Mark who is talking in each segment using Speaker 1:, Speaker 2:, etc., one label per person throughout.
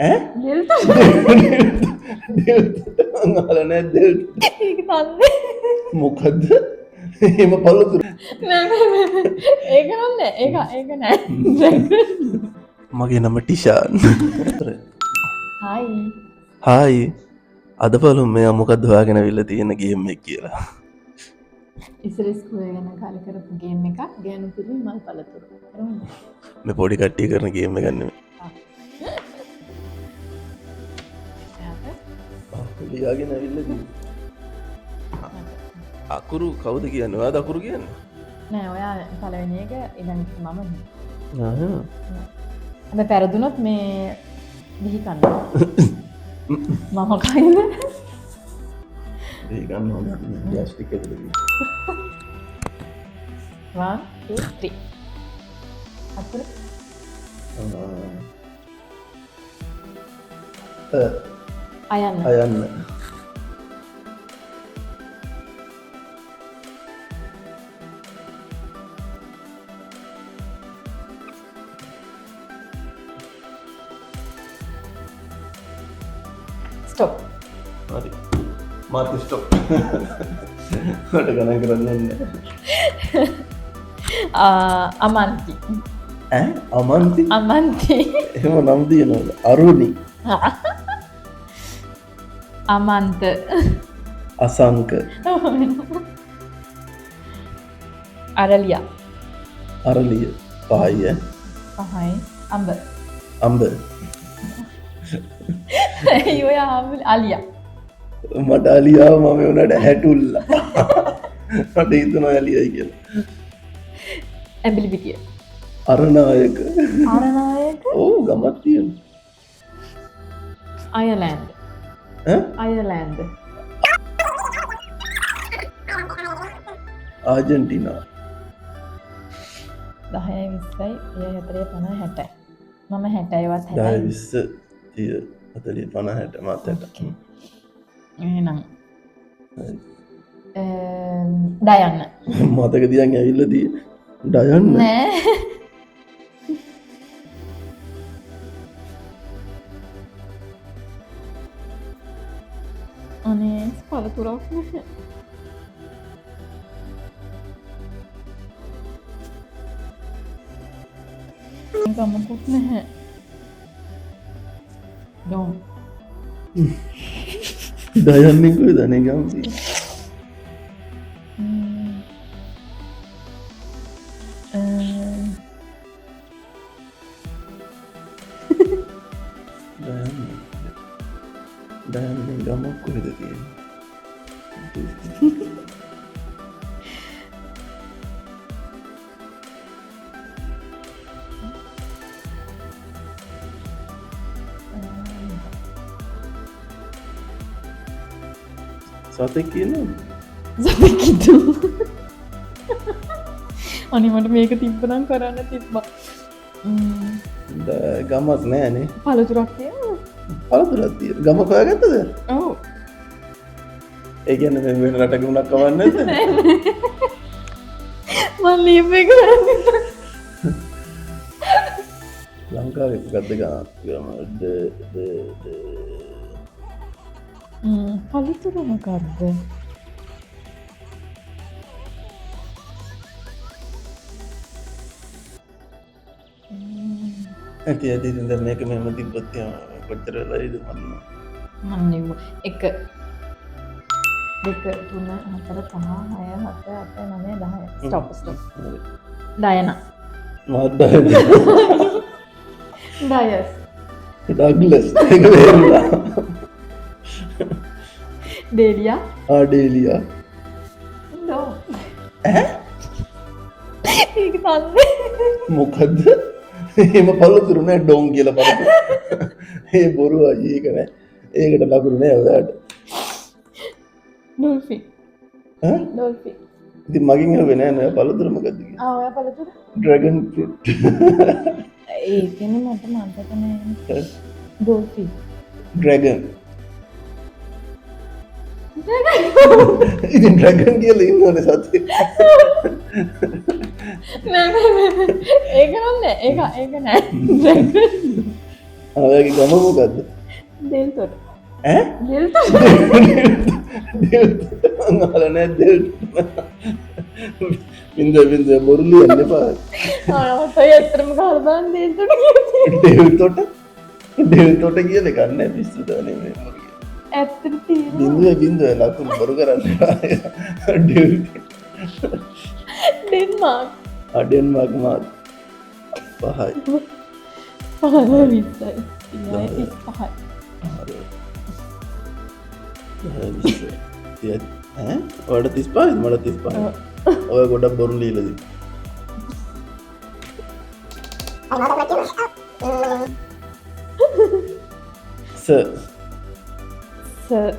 Speaker 1: ඈ
Speaker 2: දෙල්ත
Speaker 1: අහලා නැහැ දෙල්
Speaker 2: ඒක තන්නේ
Speaker 1: මොකද්ද එහෙම පළතුරු
Speaker 2: නෑ ඒක නෑ ඒක නෑ
Speaker 1: මගේ නම ටිෂාන්
Speaker 2: හයි
Speaker 1: හායි අද බලමු මෙයා මොකක්ද හොයාගෙන අවිල්ලා තියෙන ගේම් එක කියලා
Speaker 2: ඉස්සර ස්කූලේ යන කාලේ කරපු ගේම් එකක් ගෑනු පිළිමි මල් පළතුරු කරමුද
Speaker 1: මේ පොඩි කට්ටිය කරන ගේම් එකක් නෙමෙයි ලියාගෙන ඇවිල්ලා තියෙන්නේ අකුරු කවුද කියන්නේ? ඔයාද අකුරු කියන්නේ?
Speaker 2: නෑ ඔයා පළවෙනි එක ඊළඟට මම
Speaker 1: ආ
Speaker 2: අපි පෙරදුනොත් මේ දිහි කන්නවා මම කයිද
Speaker 1: ඒ ගන්නවා ප්ලාස්ටික් එකද
Speaker 2: 1 2 3 අකුරු අයන්න
Speaker 1: අයන්න
Speaker 2: ස්ටොප්
Speaker 1: හරි මාත් ස්ටොප් මට ගණන් කරන්න නැහැ
Speaker 2: අමන්ති
Speaker 1: ඈ අමන්ති
Speaker 2: අමන්ති
Speaker 1: එහෙම නම් දිනවද අරුණි
Speaker 2: අමන්ත
Speaker 1: අසංක
Speaker 2: අරලියා
Speaker 1: අරලිය පහයි
Speaker 2: පහයි අඹ
Speaker 1: අඹ
Speaker 2: ඔයා අලියා
Speaker 1: මට අලියාව මම උනට හැටුල්ලා මට හිතුණා අලියයි කියලා
Speaker 2: ඇඹිලි පිටිය
Speaker 1: අරනායක
Speaker 2: ආරනායක
Speaker 1: ඔව් ගමක් තියෙනවා
Speaker 2: අයර්ලන්ඩ්
Speaker 1: ඈ
Speaker 2: අයර්ලන්ඩ්
Speaker 1: ආජන්ටිනා
Speaker 2: 10යි 20යි 40 50 60 මම 60වත්
Speaker 1: 10
Speaker 2: 60යි
Speaker 1: 20 30 40 50 60 මාත් 60
Speaker 2: එහෙනම් ඩයන්න
Speaker 1: මතක තියන් ඇවිල්ලා තියෙන්නේ ඩයන්න
Speaker 2: නෑ අනේ පළතුරක් නැහැ ගමකුත් නැහැ ඩෝන්
Speaker 1: ඩයන්නේ කොහෙද අනේ ගම් තියෙන්නේ ඩයන්නේ ගමක් කොහෙද තියෙන්නේ සතෙක් කියනවා
Speaker 2: සතකිතු අනිමට මේක තිබ්බනම් කරන්න තිබ්බා
Speaker 1: ගමක් නෑනේ
Speaker 2: පළතුරක් තියෙනවා
Speaker 1: පළතුරක් තියෙන ගමක් හොයාගත්තද
Speaker 2: ඔව්
Speaker 1: ඒ කියන්නේ මේ වෙන රටක උනක් කවන්නේ නැද්ද
Speaker 2: මම ලියපු එක
Speaker 1: ලංකාවේ මොකද්ද ගම
Speaker 2: පළතුර මොකක්ද
Speaker 1: ඇති ඇති ඉතින් දැන් මේක මෙහෙම තිබ්බත් එහෙම කොච්චර වෙලාද මන්න
Speaker 2: මම නෙව 1 2 3 4 5 6 7 8 9 10 ස්ටොප් ස්ටොප් ඩයනා
Speaker 1: මාත්
Speaker 2: ඩයස්
Speaker 1: ඩග්ලස් ඒක වෙලා
Speaker 2: ඩේලියා
Speaker 1: ආඩේලියා
Speaker 2: නෝ
Speaker 1: ඈ
Speaker 2: ඒක තන්නේ
Speaker 1: මොකද්ද එහෙම පළතුරු නෑ ඩෝන් කියලා පළතුරු ඒ බොරුව ඒක නෑ ඒකට ලකුණු නෑ ඔයාලට
Speaker 2: ඩොල්ෆින්
Speaker 1: ඈ
Speaker 2: ඩොල්ෆින්
Speaker 1: ඉතින් මගෙන් අහුවේ නෑ නෑ පළතුරු මොකද්ද කියලා
Speaker 2: ඔයා පළතුර
Speaker 1: ඩ්‍රැගන් ෆෘට්
Speaker 2: ඒකනේ මට මතක නෑ ඩොල්ෆින්
Speaker 1: ඩ්‍රැගන් ඉතින් ඩ්‍රැගන් කියලා ඉන්නවනේ සතේ
Speaker 2: නෑ ඒක නෑ ඒක නෑ
Speaker 1: ඔයාගේ ගම මොකද්ද?
Speaker 2: දෙල්තොට.
Speaker 1: ඈ?
Speaker 2: දෙල්තොට.
Speaker 1: අහලා නැහැ දෙල්. බින්ද බොරු ලියන්න එපා.
Speaker 2: ඔය ඇත්තටම ගහලා බලන්න දෙල්තොට කියන්නේ.
Speaker 1: දෙල්තොට කියලා එකක් නැහැ පිස්සු දාන්නේ මේ මොකද?
Speaker 2: ඇත්තට තියෙනවා.
Speaker 1: බින්දුව ලකුණු බොරු කරන්න එපා. දෙල්තොට.
Speaker 2: ඩෙන්මාර්ක්.
Speaker 1: ඩෙන්මාර්ක් මාත් 5යි.
Speaker 2: 20යි. 35යි.
Speaker 1: ඔයාලට 35යි මට 35යි. ඔය ගොඩක් බොරු ලියලාද? Sir
Speaker 2: sir.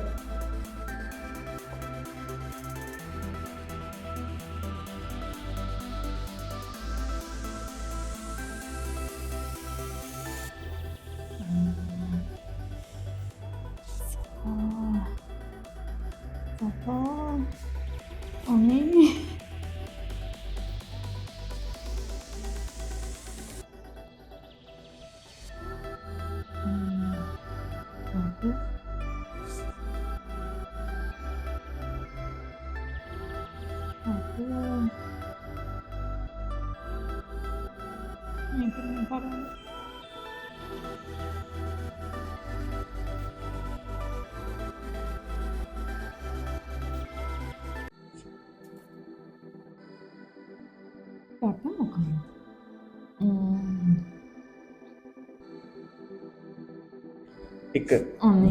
Speaker 1: එක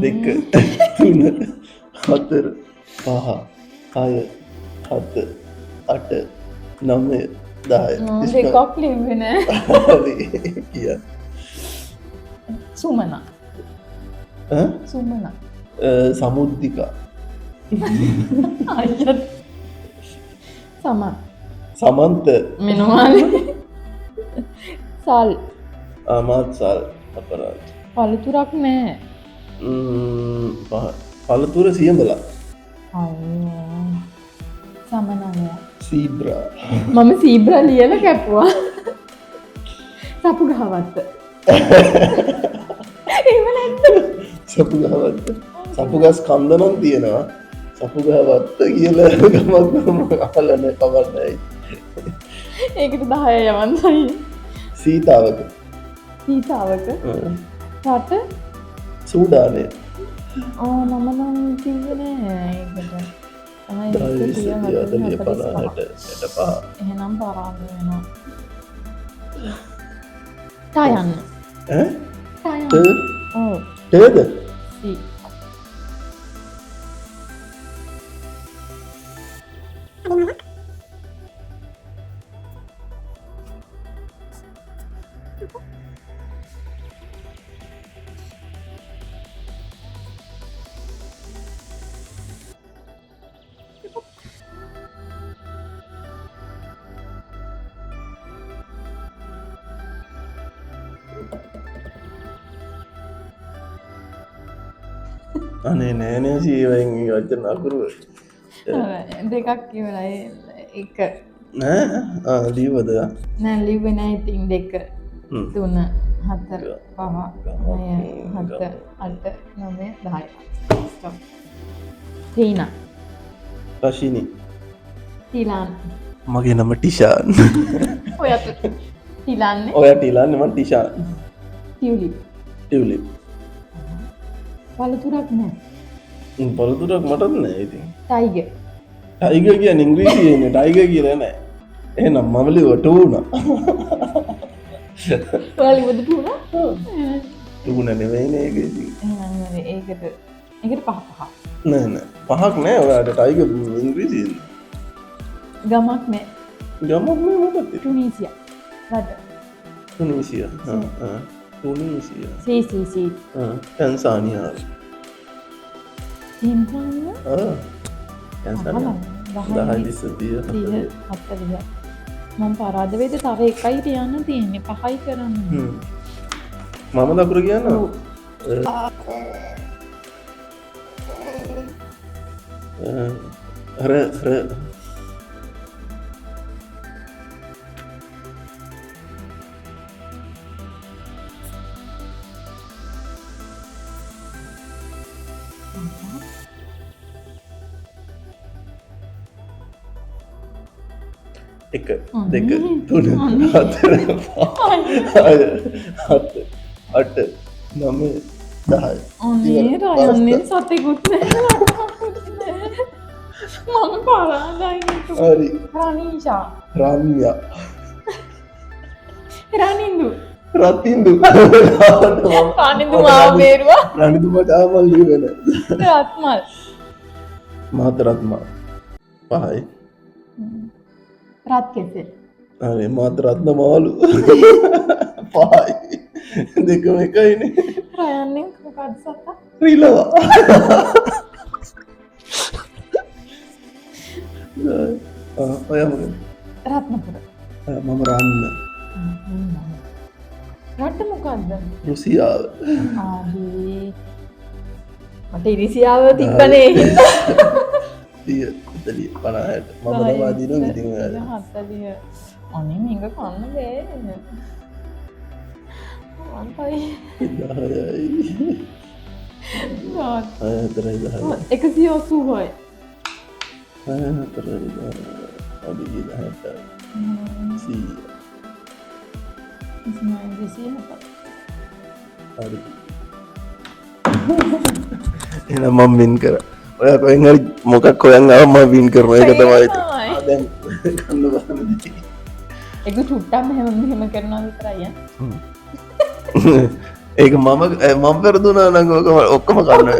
Speaker 1: දෙක තුන හතර පහ හය හත අට නවය 10
Speaker 2: දෙකක් ලිව්වේ නෑ.
Speaker 1: කිය
Speaker 2: සුමන. සුමන.
Speaker 1: සමුද්දිකා
Speaker 2: අයියත්. සමන්.
Speaker 1: සමන්ත
Speaker 2: මෙනවානේ. සල්.
Speaker 1: ආමාත් සල් අපරාධ
Speaker 2: පළතුරක් නෑ.
Speaker 1: පළතුර සියඹලා
Speaker 2: අයියෝ. සමනය.
Speaker 1: සීබ්‍රා
Speaker 2: මම සීබ්‍රා ලියලා කැපුවා. සපු ගහවත්ත. එහෙම නැද්ද?
Speaker 1: සපු ගහවත්ත සපු ගස් කන්ද නම් තියෙනවා. සපු ගහවත්ත කියලා ගමක් අහලා නැහැ කවන්නයි.
Speaker 2: ඒකට 10 යවන්නයි.
Speaker 1: සීතාවක
Speaker 2: සීතාවක රට
Speaker 1: සූඩානය
Speaker 2: මම නම් කිව්වේ නෑ ඒකට. එහෙනම් පරාද වෙනවා. ටයන්න. ඔව්.
Speaker 1: ටේද?
Speaker 2: සී.
Speaker 1: අනේ නෑනේ සීවෙන් වචන අකුරු
Speaker 2: දෙකක් ඉවරයි. එක
Speaker 1: නෑ දීවද
Speaker 2: නෑ ලිව්වේ නෑ. ඉතින් 2 3 4 5 6 7 8 9 10. ස්ටොප්. තීනා.
Speaker 1: රශිනි
Speaker 2: ටිලාන්.
Speaker 1: මගේ නම ටිෂාන්.
Speaker 2: ඔයත් ටිලාන්නේ.
Speaker 1: ඔයා ටිලාන්නේ මම ටිෂාන්.
Speaker 2: ටියුලිප්.
Speaker 1: ටියුලිප්.
Speaker 2: පළතුරක් නෑ.
Speaker 1: පළතුරක් මටත් නෑ ඉතින්.
Speaker 2: ටයිගර්.
Speaker 1: ටයිගර් කියන්නේ ඉංග්‍රීසියෙන්නේ ටයිගර් කියලා නෑ. එහෙනම් මම ලිව්වා ටූනා.
Speaker 2: ඔයාලා ලිව්වද ටූනා?
Speaker 1: ටූනා නෙවෙයිනේ ඒක ඉතින්.
Speaker 2: එහෙනම් ඒකට 5
Speaker 1: නෑ නෑ පහක් නෑ ඔයාට ටයිගර් ඉංග්‍රීසියෙන්නේ.
Speaker 2: ගමක් නෑ.
Speaker 1: ගමක් නෑ මොකක්ද?
Speaker 2: ටුනීසියා. රට.
Speaker 1: ටුනීසියා. ටුනීසියා.
Speaker 2: සී.
Speaker 1: ටැන්සානියා.
Speaker 2: ටැන්සානියා?
Speaker 1: ටැන්සානියා. 10 20
Speaker 2: 40 මම පරාද වේද? තව එකයි තියන්න තියෙන්නේ. 5යි කරන්න.
Speaker 1: මම දකුර කියන්න. එක දෙක තුන හතර හත අට නමය 10
Speaker 2: අනේ රයන්නේ සතෙකුත් නැහැ මම පරාදයි
Speaker 1: හරි
Speaker 2: රනීෂා
Speaker 1: රාමියා
Speaker 2: රනින්දු
Speaker 1: රතින්දු
Speaker 2: රනින්දු මාව බේරුවා
Speaker 1: රනිදුමට ආමල් ලියවෙන
Speaker 2: රත්මල්
Speaker 1: මාතරත්මා පහයි
Speaker 2: රත් කෙසෙල්
Speaker 1: හරි මාතරත්න මාලු පහයි දෙකම එකයිනේ
Speaker 2: රයන්නේ මොකක්ද සතා
Speaker 1: රිලවා ඔයමක
Speaker 2: රත්නපුර
Speaker 1: මම රන්න
Speaker 2: රට මොකක්ද
Speaker 1: රුසියාව
Speaker 2: ආදී මට ඉරිසියාව තිබ්බනේ හින්දා
Speaker 1: 30 40 50ට මම ලබා දිනුවා ඉතින් ඔයාලා
Speaker 2: 40 අනේ මේක කන්න බෑ අන්තයි
Speaker 1: 10යි
Speaker 2: 180යි
Speaker 1: එනම් මම වින් කර ඔය කොහෙන් හරි මොකක් හොයන් ආවම මම වින් කරනවා ඒක තමයි දැන් කන්න බලන්න
Speaker 2: ඒක චුට්ටක් මෙහෙම කරනවා විතරයි
Speaker 1: ඒක මම පෙරදුනා නම් ඔක්කොම කන්න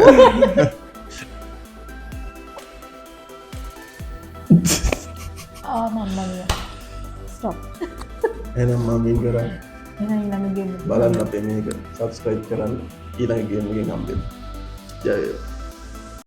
Speaker 2: මම්මලිය ස්ටොප්
Speaker 1: එහෙනම් මම වින් කරා
Speaker 2: එහෙනම් ඊළඟ ගේම්
Speaker 1: බලන්න අපේ මේක සබ්ස්ක්‍රයිබ් කරන්න ඊළඟ ගේම් එකෙන් හම්බෙමු ජය වේවා